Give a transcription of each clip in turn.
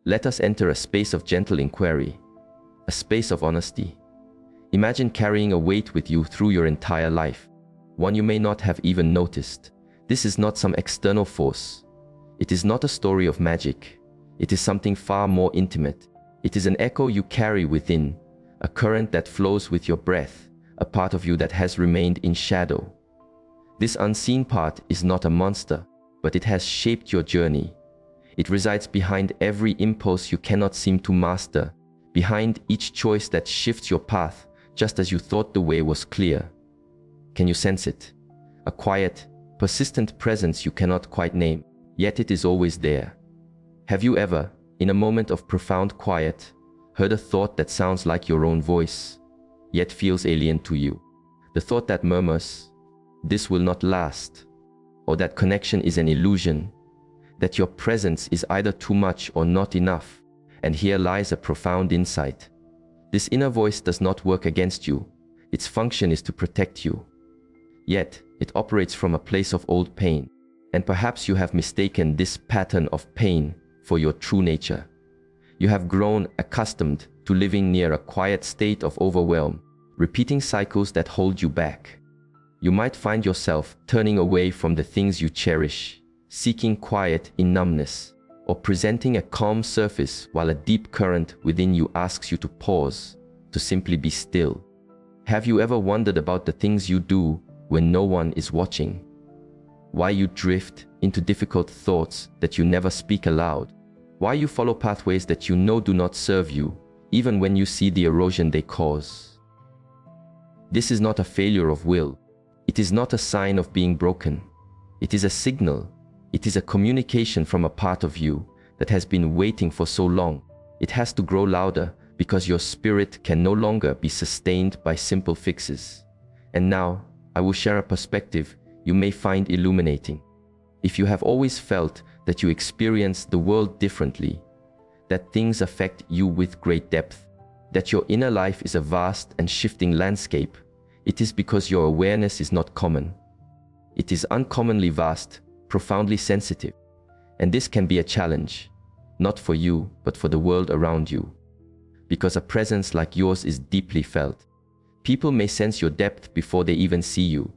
Let us enter a space of gentle inquiry, a space of honesty. Imagine carrying a weight with you through your entire life, one you may not have even noticed. This is not some external force. It is not a story of magic. It is something far more intimate. It is an echo you carry within, a current that flows with your breath, a part of you that has remained in shadow. This unseen part is not a monster, but it has shaped your journey. It resides behind every impulse you cannot seem to master, behind each choice that shifts your path just as you thought the way was clear. Can you sense it? A quiet, persistent presence you cannot quite name, yet it is always there. Have you ever, in a moment of profound quiet, heard a thought that sounds like your own voice, yet feels alien to you? The thought that murmurs, "This will not last," or that connection is an illusion, that your presence is either too much or not enough, and here lies a profound insight. This inner voice does not work against you. Its function is to protect you. Yet, it operates from a place of old pain, and perhaps you have mistaken this pattern of pain for your true nature. You have grown accustomed to living near a quiet state of overwhelm, repeating cycles that hold you back. You might find yourself turning away from the things you cherish, seeking quiet in numbness, or presenting a calm surface while a deep current within you asks you to pause, to simply be still. Have you ever wondered about the things you do when no one is watching? Why you drift into difficult thoughts that you never speak aloud? Why you follow pathways that you know do not serve you, even when you see the erosion they cause? This is not a failure of will. It is not a sign of being broken. It is a signal. It is a communication from a part of you that has been waiting for so long. It has to grow louder because your spirit can no longer be sustained by simple fixes. And now, I will share a perspective you may find illuminating. If you have always felt that you experience the world differently, that things affect you with great depth, that your inner life is a vast and shifting landscape, it is because your awareness is not common. It is uncommonly vast, profoundly sensitive, and this can be a challenge, not for you, but for the world around you. Because a presence like yours is deeply felt. People may sense your depth before they even see you.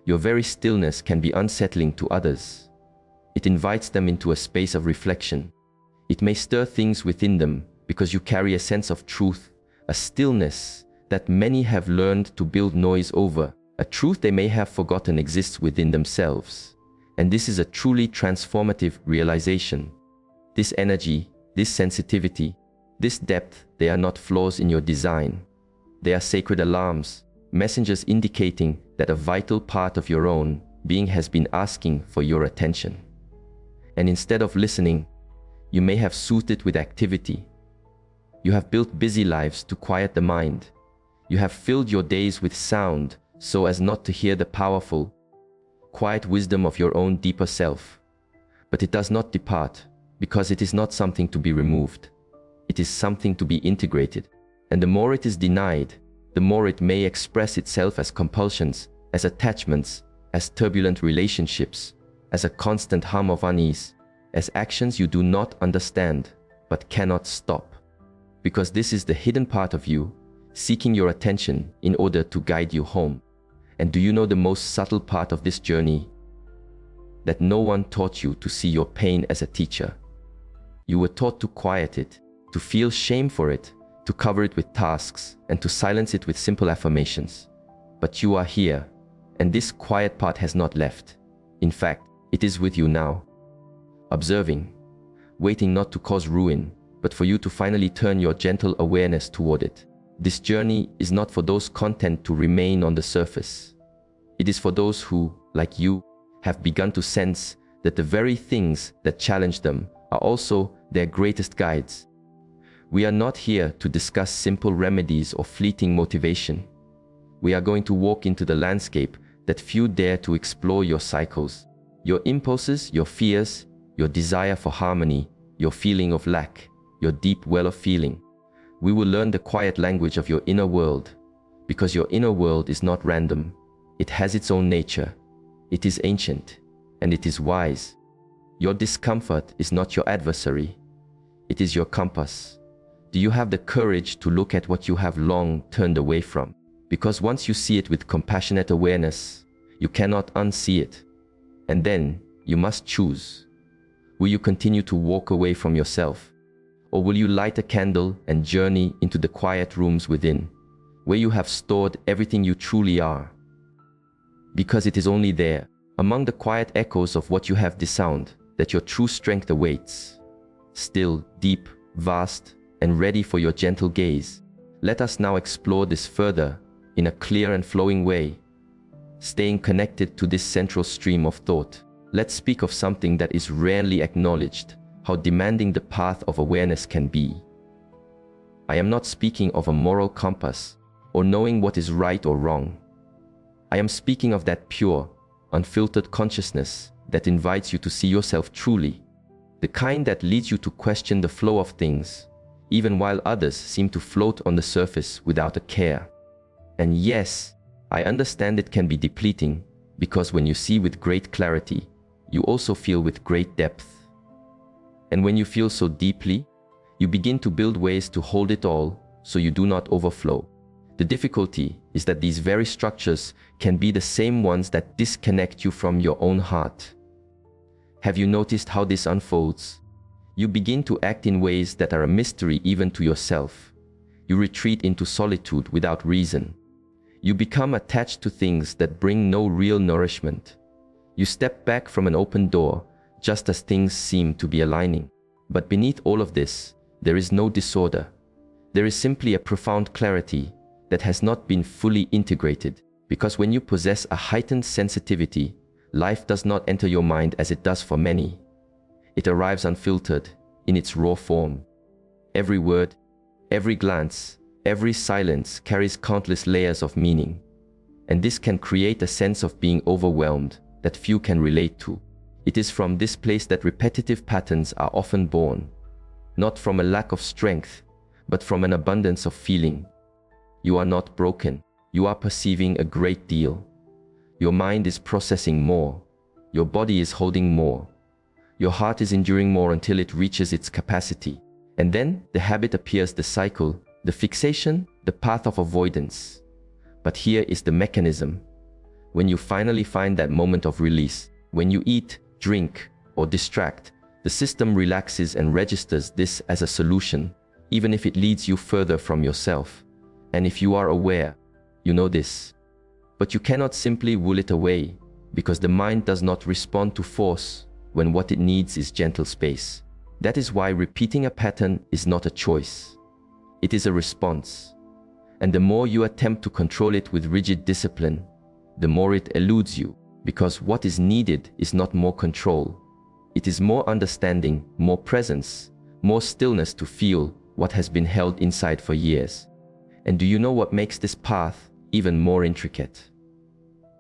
Your very stillness can be unsettling to others. It invites them into a space of reflection. It may stir things within them because you carry a sense of truth, a stillness that many have learned to build noise over, a truth they may have forgotten exists within themselves. And this is a truly transformative realization. This energy, this sensitivity, this depth, they are not flaws in your design. They are sacred alarms, messengers indicating that a vital part of your own being has been asking for your attention. And instead of listening, you may have soothed it with activity. You have built busy lives to quiet the mind. You have filled your days with sound so as not to hear the powerful, quiet wisdom of your own deeper self. But it does not depart, because it is not something to be removed. It is something to be integrated. And the more it is denied, the more it may express itself as compulsions, as attachments, as turbulent relationships, as a constant hum of unease, as actions you do not understand, but cannot stop. Because this is the hidden part of you, seeking your attention in order to guide you home. And do you know the most subtle part of this journey? That no one taught you to see your pain as a teacher. You were taught to quiet it, to feel shame for it, to cover it with tasks, and to silence it with simple affirmations. But you are here, and this quiet part has not left. In fact, it is with you now, observing, waiting not to cause ruin, but for you to finally turn your gentle awareness toward it. This journey is not for those content to remain on the surface. It is for those who, like you, have begun to sense that the very things that challenge them are also their greatest guides. We are not here to discuss simple remedies or fleeting motivation. We are going to walk into the landscape that few dare to explore: your cycles, your impulses, your fears, your desire for harmony, your feeling of lack, your deep well of feeling. We will learn the quiet language of your inner world, because your inner world is not random. It has its own nature. It is ancient, and it is wise. Your discomfort is not your adversary. It is your compass. Do you have the courage to look at what you have long turned away from? Because once you see it with compassionate awareness, you cannot unsee it. And then you must choose. Will you continue to walk away from yourself? Or will you light a candle and journey into the quiet rooms within, where you have stored everything you truly are? Because it is only there, among the quiet echoes of what you have disowned, that your true strength awaits. Still, deep, vast, and ready for your gentle gaze. Let us now explore this further in a clear and flowing way. Staying connected to this central stream of thought, let's speak of something that is rarely acknowledged, how demanding the path of awareness can be. I am not speaking of a moral compass or knowing what is right or wrong. I am speaking of that pure, unfiltered consciousness that invites you to see yourself truly, the kind that leads you to question the flow of things, even while others seem to float on the surface without a care. And yes, I understand it can be depleting, because when you see with great clarity, you also feel with great depth. And when you feel so deeply, you begin to build ways to hold it all so you do not overflow. The difficulty is that these very structures can be the same ones that disconnect you from your own heart. Have you noticed how this unfolds? You begin to act in ways that are a mystery even to yourself. You retreat into solitude without reason. You become attached to things that bring no real nourishment. You step back from an open door just as things seem to be aligning. But beneath all of this, there is no disorder. There is simply a profound clarity that has not been fully integrated. Because when you possess a heightened sensitivity, life does not enter your mind as it does for many. It arrives unfiltered, in its raw form. Every word, every glance, every silence carries countless layers of meaning. And this can create a sense of being overwhelmed that few can relate to. It is from this place that repetitive patterns are often born, not from a lack of strength, but from an abundance of feeling. You are not broken. You are perceiving a great deal. Your mind is processing more. Your body is holding more. Your heart is enduring more until it reaches its capacity. And then the habit appears, the cycle, the fixation, the path of avoidance. But here is the mechanism. When you finally find that moment of release, when you eat, drink, or distract, the system relaxes and registers this as a solution, even if it leads you further from yourself. And if you are aware, you know this. But you cannot simply will it away, because the mind does not respond to force when what it needs is gentle space. That is why repeating a pattern is not a choice. It is a response. And the more you attempt to control it with rigid discipline, the more it eludes you, because what is needed is not more control. It is more understanding, more presence, more stillness to feel what has been held inside for years. And do you know what makes this path even more intricate?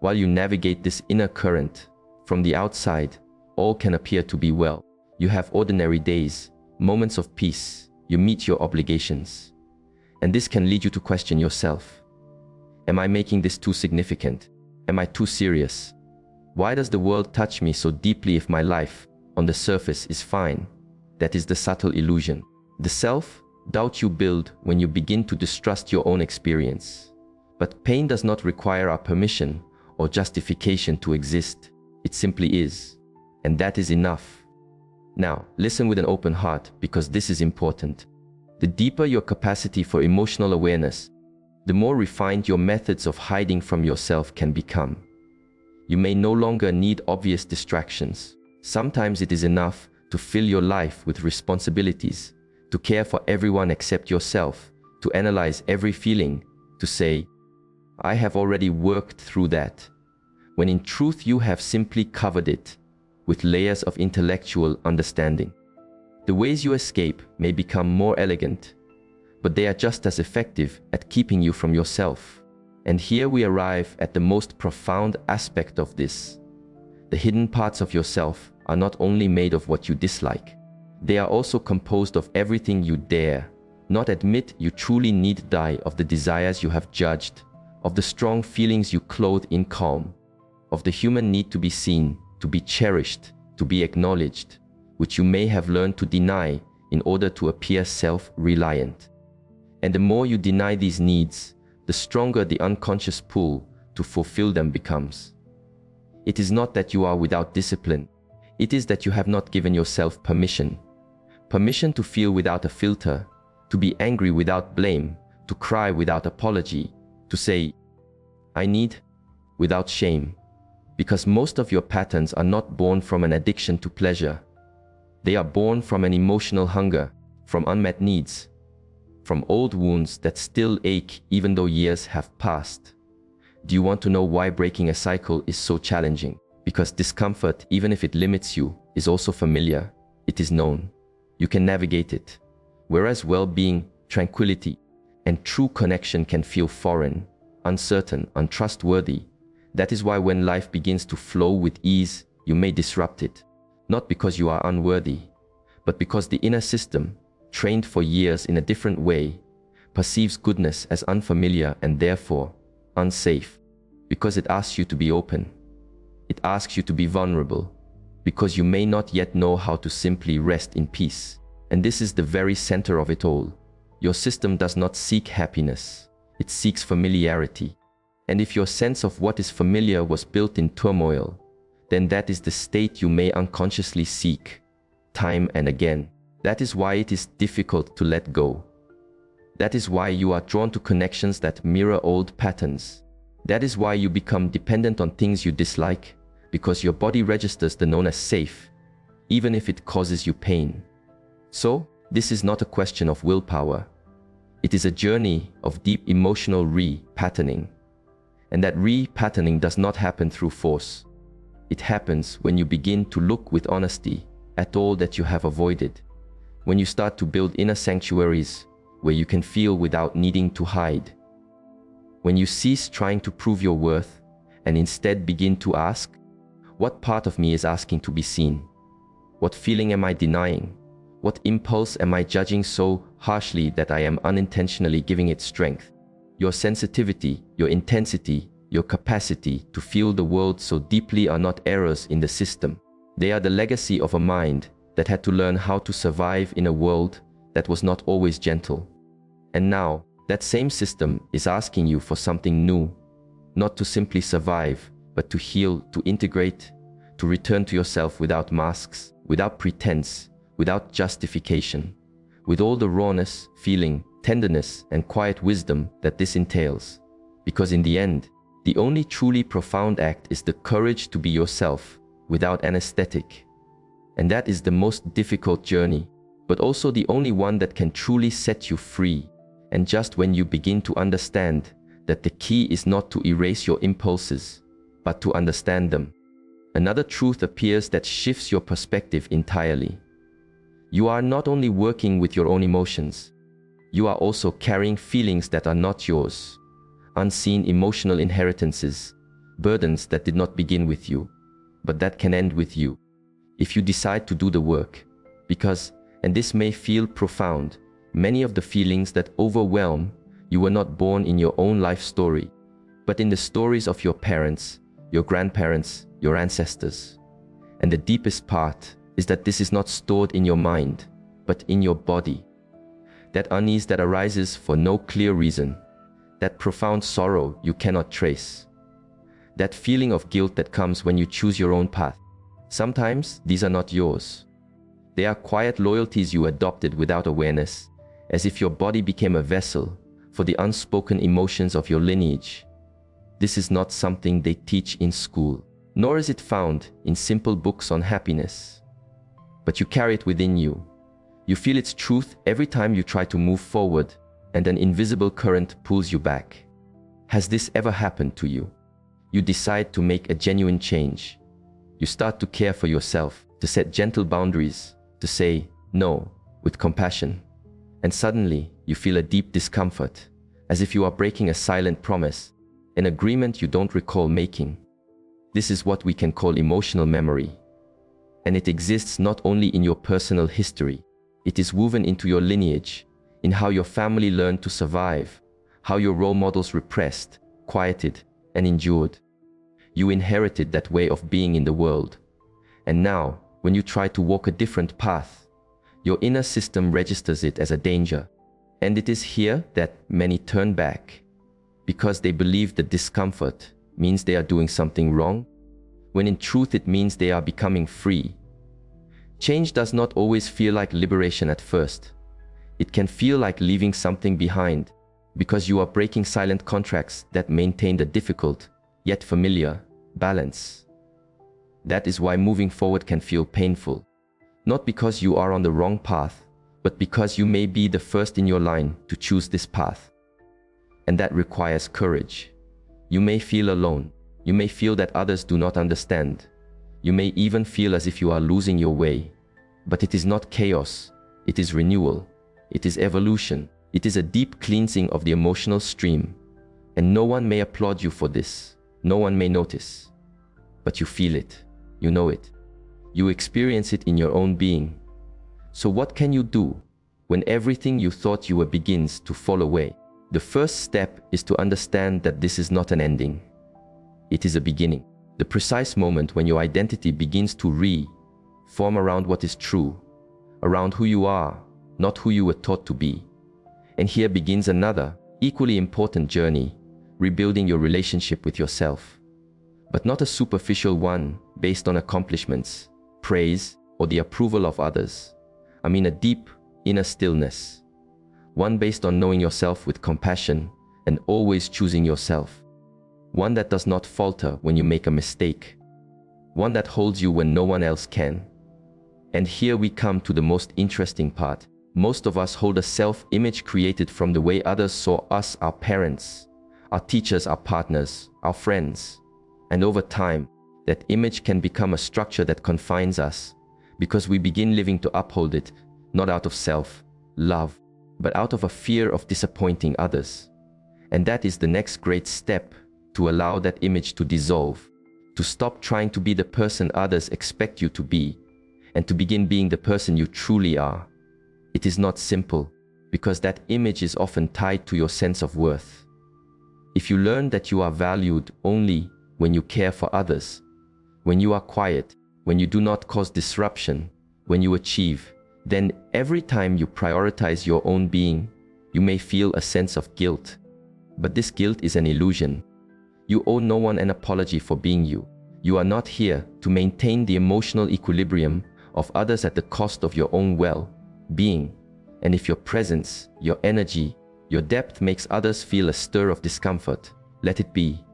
While you navigate this inner current, from the outside, all can appear to be well. You have ordinary days, moments of peace, you meet your obligations. And this can lead you to question yourself. Am I making this too significant? Am I too serious? Why does the world touch me so deeply if my life, on the surface, is fine? That is the subtle illusion. The self-doubt you build when you begin to distrust your own experience. But pain does not require our permission or justification to exist. It simply is. And that is enough. Now, listen with an open heart, because this is important. The deeper your capacity for emotional awareness, the more refined your methods of hiding from yourself can become. You may no longer need obvious distractions. Sometimes it is enough to fill your life with responsibilities, to care for everyone except yourself, to analyze every feeling, to say, I have already worked through that, when in truth you have simply covered it with layers of intellectual understanding. The ways you escape may become more elegant, but they are just as effective at keeping you from yourself. And here we arrive at the most profound aspect of this. The hidden parts of yourself are not only made of what you dislike, they are also composed of everything you dare not admit you truly need die, of the desires you have judged, of the strong feelings you clothe in calm, of the human need to be seen, to be cherished, to be acknowledged, which you may have learned to deny in order to appear self-reliant. And the more you deny these needs, the stronger the unconscious pull to fulfill them becomes. It is not that you are without discipline. It is that you have not given yourself permission. Permission to feel without a filter, to be angry without blame, to cry without apology, to say, "I need," without shame. Because most of your patterns are not born from an addiction to pleasure. They are born from an emotional hunger, from unmet needs, from old wounds that still ache even though years have passed. Do you want to know why breaking a cycle is so challenging? Because discomfort, even if it limits you, is also familiar. It is known. You can navigate it. Whereas well-being, tranquility, and true connection can feel foreign, uncertain, untrustworthy. That is why when life begins to flow with ease, you may disrupt it. Not because you are unworthy, but because the inner system, trained for years in a different way, perceives goodness as unfamiliar and therefore unsafe, because it asks you to be open. It asks you to be vulnerable, because you may not yet know how to simply rest in peace. And this is the very center of it all. Your system does not seek happiness, it seeks familiarity. And if your sense of what is familiar was built in turmoil, then that is the state you may unconsciously seek, time and again. That is why it is difficult to let go. That is why you are drawn to connections that mirror old patterns. That is why you become dependent on things you dislike, because your body registers the known as safe, even if it causes you pain. So, this is not a question of willpower. It is a journey of deep emotional re-patterning. And that re-patterning does not happen through force. It happens when you begin to look with honesty at all that you have avoided. When you start to build inner sanctuaries where you can feel without needing to hide. When you cease trying to prove your worth and instead begin to ask, what part of me is asking to be seen? What feeling am I denying? What impulse am I judging so harshly that I am unintentionally giving it strength? Your sensitivity, your intensity, your capacity to feel the world so deeply are not errors in the system. They are the legacy of a mind that had to learn how to survive in a world that was not always gentle. And now, that same system is asking you for something new, not to simply survive, but to heal, to integrate, to return to yourself without masks, without pretense, without justification, with all the rawness, feeling, tenderness, and quiet wisdom that this entails. Because in the end, the only truly profound act is the courage to be yourself without anesthetic. And that is the most difficult journey, but also the only one that can truly set you free. And just when you begin to understand that the key is not to erase your impulses, but to understand them, another truth appears that shifts your perspective entirely. You are not only working with your own emotions, you are also carrying feelings that are not yours, unseen emotional inheritances, burdens that did not begin with you, but that can end with you, if you decide to do the work. Because, and this may feel profound, many of the feelings that overwhelm you were not born in your own life story, but in the stories of your parents, your grandparents, your ancestors. And the deepest part is that this is not stored in your mind, but in your body. That unease that arises for no clear reason, that profound sorrow you cannot trace, that feeling of guilt that comes when you choose your own path. Sometimes these are not yours. They are quiet loyalties you adopted without awareness, as if your body became a vessel for the unspoken emotions of your lineage. This is not something they teach in school, nor is it found in simple books on happiness. But you carry it within you. You feel its truth every time you try to move forward, and an invisible current pulls you back. Has this ever happened to you? You decide to make a genuine change. You start to care for yourself, to set gentle boundaries, to say no with compassion. And suddenly, you feel a deep discomfort, as if you are breaking a silent promise, an agreement you don't recall making. This is what we can call emotional memory. And it exists not only in your personal history, it is woven into your lineage, in how your family learned to survive, how your role models repressed, quieted, and endured. You inherited that way of being in the world. And now, when you try to walk a different path, Your inner system registers it as a danger. And it is here that many turn back, because they believe that discomfort means they are doing something wrong, when in truth it means they are becoming free. Change does not always feel like liberation at first. It can feel like leaving something behind, because you are breaking silent contracts that maintain the difficult, yet familiar, balance. That is why moving forward can feel painful. Not because you are on the wrong path, but because you may be the first in your line to choose this path. And that requires courage. You may feel alone. You may feel that others do not understand. You may even feel as if you are losing your way. But it is not chaos. It is renewal. It is evolution. It is a deep cleansing of the emotional stream. And no one may applaud you for this. No one may notice. But you feel it. You know it. You experience it in your own being. So what can you do when everything you thought you were begins to fall away? The first step is to understand that this is not an ending. It is a beginning. The precise moment when your identity begins to form around what is true, around who you are, not who you were taught to be. And here begins another, equally important journey, rebuilding your relationship with yourself. But not a superficial one based on accomplishments, praise, or the approval of others. I mean a deep inner stillness. One based on knowing yourself with compassion and always choosing yourself. One that does not falter when you make a mistake. One that holds you when no one else can. And here we come to the most interesting part. Most of us hold a self-image created from the way others saw us, our parents, our teachers, our partners, our friends. And over time, that image can become a structure that confines us, because we begin living to uphold it, not out of self-love, but out of a fear of disappointing others. And that is the next great step, to allow that image to dissolve, to stop trying to be the person others expect you to be, and to begin being the person you truly are. It is not simple, because that image is often tied to your sense of worth. If you learn that you are valued only when you care for others, when you are quiet, when you do not cause disruption, when you achieve, then every time you prioritize your own being, you may feel a sense of guilt. But this guilt is an illusion. You owe no one an apology for being you. You are not here to maintain the emotional equilibrium of others at the cost of your own well-being. And if your presence, your energy, your depth makes others feel a stir of discomfort, let it be.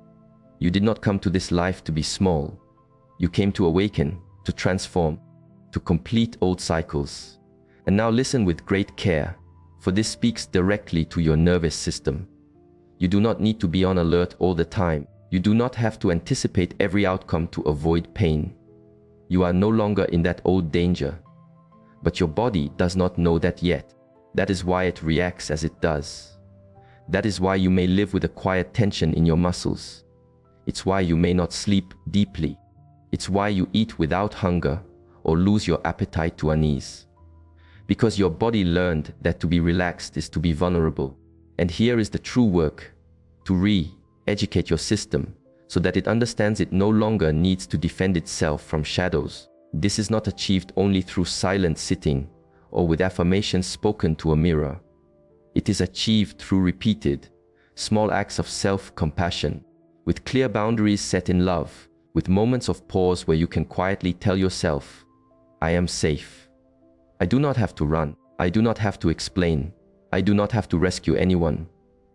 You did not come to this life to be small. You came to awaken, to transform, to complete old cycles. And now listen with great care, for this speaks directly to your nervous system. You do not need to be on alert all the time. You do not have to anticipate every outcome to avoid pain. You are no longer in that old danger. But your body does not know that yet. That is why it reacts as it does. That is why you may live with a quiet tension in your muscles. It's why you may not sleep deeply. It's why you eat without hunger or lose your appetite to unease. Because your body learned that to be relaxed is to be vulnerable. And here is the true work, to re-educate your system so that it understands it no longer needs to defend itself from shadows. This is not achieved only through silent sitting or with affirmations spoken to a mirror. It is achieved through repeated, small acts of self-compassion, with clear boundaries set in love, with moments of pause where you can quietly tell yourself, I am safe. I do not have to run. I do not have to explain. I do not have to rescue anyone.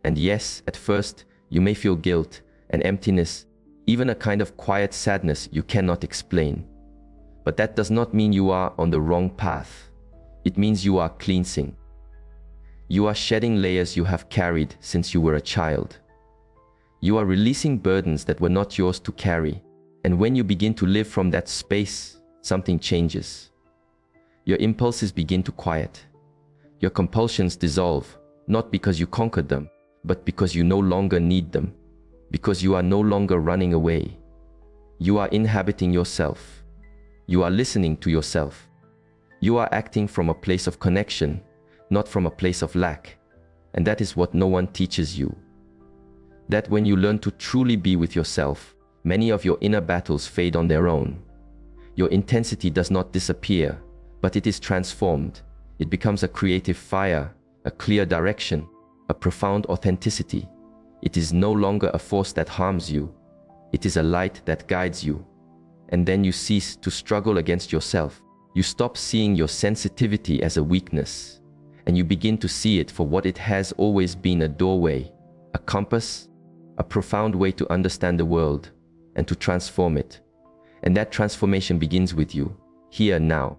And yes, at first, you may feel guilt and emptiness, even a kind of quiet sadness you cannot explain. But that does not mean you are on the wrong path. It means you are cleansing. You are shedding layers you have carried since you were a child. You are releasing burdens that were not yours to carry. And when you begin to live from that space, something changes. Your impulses begin to quiet. Your compulsions dissolve, not because you conquered them, but because you no longer need them. Because you are no longer running away. You are inhabiting yourself. You are listening to yourself. You are acting from a place of connection, not from a place of lack. And that is what no one teaches you. That when you learn to truly be with yourself, many of your inner battles fade on their own. Your intensity does not disappear, but it is transformed. It becomes a creative fire, a clear direction, a profound authenticity. It is no longer a force that harms you. It is a light that guides you. And then you cease to struggle against yourself. You stop seeing your sensitivity as a weakness, and you begin to see it for what it has always been: a doorway, a compass, a profound way to understand the world and to transform it. And that transformation begins with you, here now.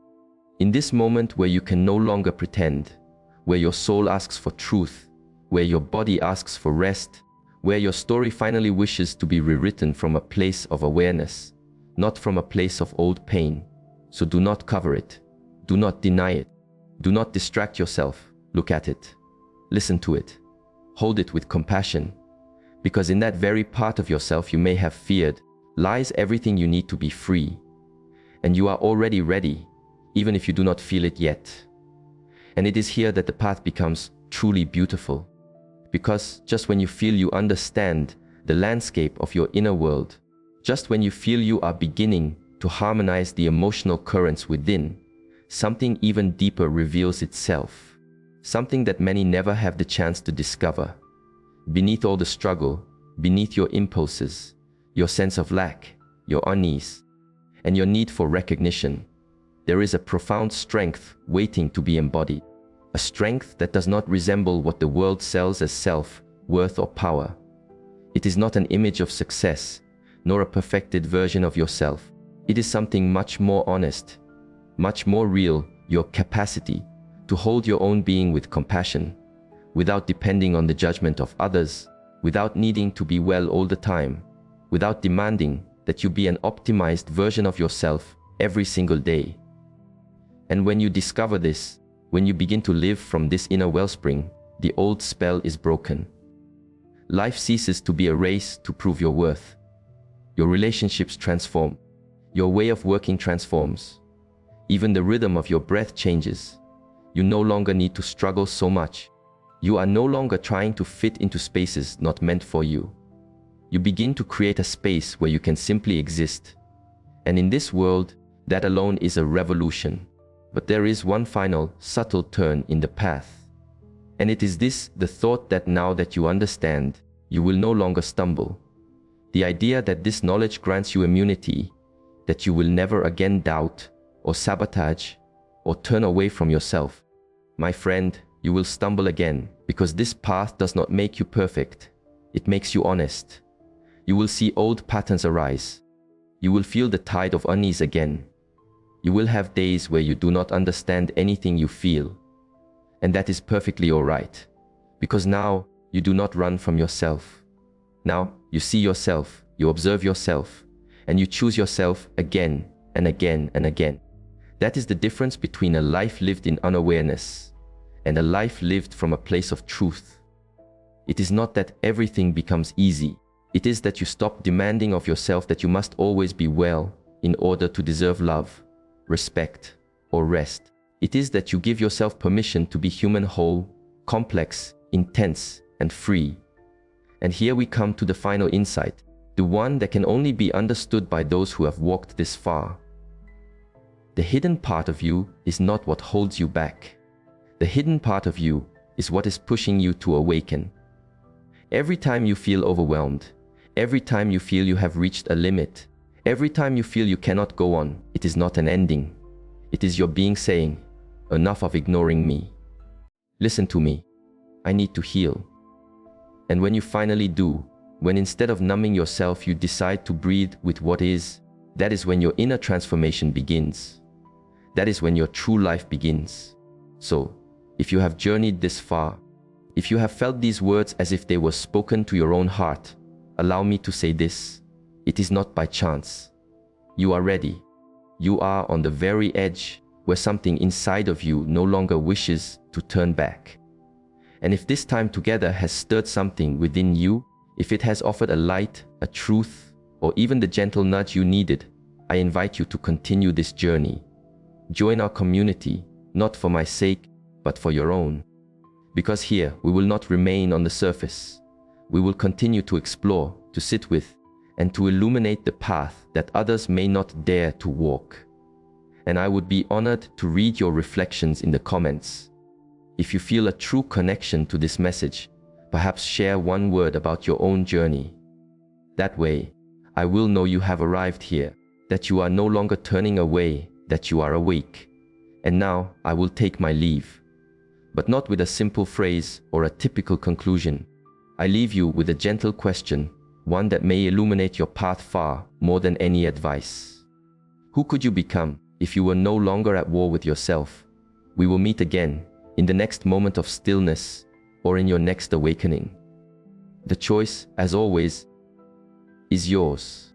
In this moment where you can no longer pretend, where your soul asks for truth, where your body asks for rest, where your story finally wishes to be rewritten from a place of awareness, not from a place of old pain. So do not cover it. Do not deny it. Do not distract yourself. Look at it. Listen to it. Hold it with compassion. Because in that very part of yourself you may have feared lies everything you need to be free. And you are already ready, even if you do not feel it yet. And it is here that the path becomes truly beautiful. Because just when you feel you understand the landscape of your inner world, just when you feel you are beginning to harmonize the emotional currents within, something even deeper reveals itself. Something that many never have the chance to discover. Beneath all the struggle, beneath your impulses, your sense of lack, your unease, and your need for recognition, there is a profound strength waiting to be embodied. A strength that does not resemble what the world sells as self, worth, or power. It is not an image of success, nor a perfected version of yourself. It is something much more honest, much more real: your capacity to hold your own being with compassion, without depending on the judgment of others, without needing to be well all the time, without demanding that you be an optimized version of yourself every single day. And when you discover this, when you begin to live from this inner wellspring, the old spell is broken. Life ceases to be a race to prove your worth. Your relationships transform. Your way of working transforms. Even the rhythm of your breath changes. You no longer need to struggle so much. You are no longer trying to fit into spaces not meant for you. You begin to create a space where you can simply exist. And in this world, that alone is a revolution. But there is one final, subtle turn in the path. And it is this: the thought that now that you understand, you will no longer stumble. The idea that this knowledge grants you immunity, that you will never again doubt, or sabotage, or turn away from yourself. My friend, you will stumble again, because this path does not make you perfect. It makes you honest. You will see old patterns arise. You will feel the tide of unease again. You will have days where you do not understand anything you feel. And that is perfectly all right, because now you do not run from yourself. Now you see yourself, you observe yourself, and you choose yourself again and again and again. That is the difference between a life lived in unawareness and a life lived from a place of truth. It is not that everything becomes easy. It is that you stop demanding of yourself that you must always be well in order to deserve love, respect, or rest. It is that you give yourself permission to be human, whole, complex, intense, and free. And here we come to the final insight, the one that can only be understood by those who have walked this far. The hidden part of you is not what holds you back. The hidden part of you is what is pushing you to awaken. Every time you feel overwhelmed, every time you feel you have reached a limit, every time you feel you cannot go on, it is not an ending. It is your being saying, "Enough of ignoring me. Listen to me. I need to heal." And when you finally do, when instead of numbing yourself you decide to breathe with what is, that is when your inner transformation begins. That is when your true life begins. So, if you have journeyed this far, if you have felt these words as if they were spoken to your own heart, allow me to say this: it is not by chance. You are ready. You are on the very edge where something inside of you no longer wishes to turn back. And if this time together has stirred something within you, if it has offered a light, a truth, or even the gentle nudge you needed, I invite you to continue this journey. Join our community, not for my sake, but for your own. Because here, we will not remain on the surface. We will continue to explore, to sit with, and to illuminate the path that others may not dare to walk. and I would be honored to read your reflections in the comments. If you feel a true connection to this message, perhaps share one word about your own journey. That way, I will know you have arrived here, that you are no longer turning away, that you are awake. And now I will take my leave. But not with a simple phrase or a typical conclusion. I leave you with a gentle question, one that may illuminate your path far more than any advice. Who could you become if you were no longer at war with yourself? We will meet again in the next moment of stillness or in your next awakening. The choice, as always, is yours.